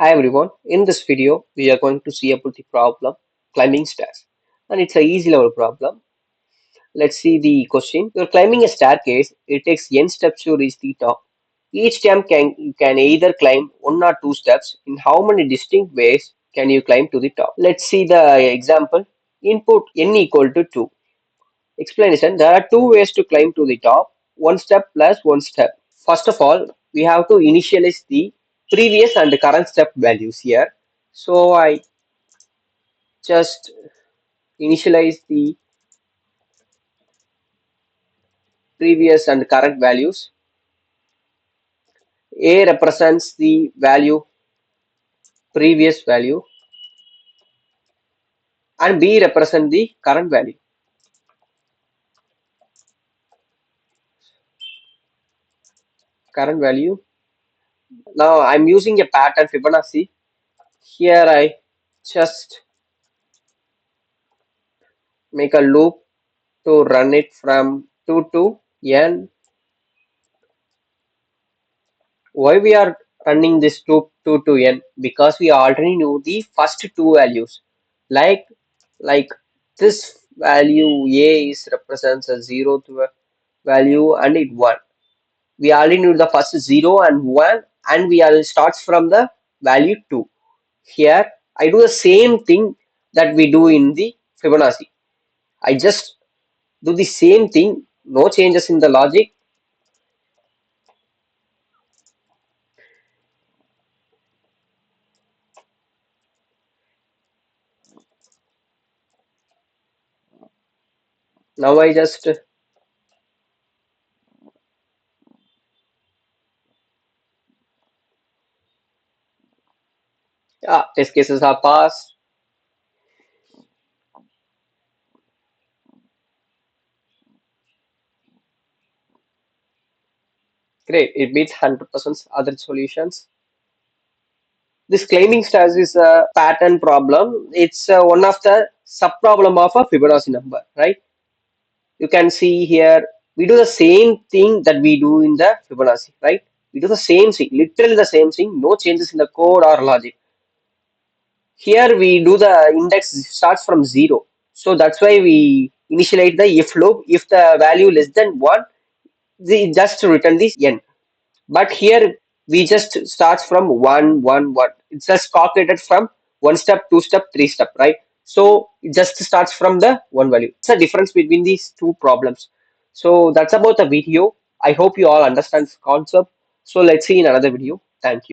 Hi everyone, in this video we are going to see about the problem climbing stairs, and it's a easy level problem. Let's see the question. You're climbing a staircase, it takes n steps to reach the top. Each time you can either climb one or two steps. In how many distinct ways can you climb to the top? Let's see the example. Input n equal to 2. Explanation. There are two ways to climb to the top, one step plus one step. First of all, we have to initialize the previous and the current step values here. So I just initialize the previous and current values. A represents the value previous value and B represent the current value. Current value. Now I'm using a pattern Fibonacci. Here I just make a loop to run it from 2 to n. Why we are running this loop 2 to n? Because we already know the first two values. Like this value a is represents a 0th value and it 1. We already knew the first 0 and 1 and we all starts from the value 2. Here I do the same thing that we do in the Fibonacci. I just do the same thing, no changes in the logic. Now I just test cases are passed. Great, it beats 100% other solutions. This claiming stars is a pattern problem. It's one of the subproblem of a Fibonacci number, right? You can see here, we do the same thing that we do in the Fibonacci, right? We do the same thing, literally the same thing, no changes in the code or logic. Here we do the index starts from 0. So that's why we initialize the if loop. If the value less than 1, we just return this n. But here we just starts from 1, 1, 1. It's just calculated from one step, two step, three step, right? So it just starts from the one value. It's a difference between these two problems. So that's about the video. I hope you all understand this concept. So let's see in another video. Thank you.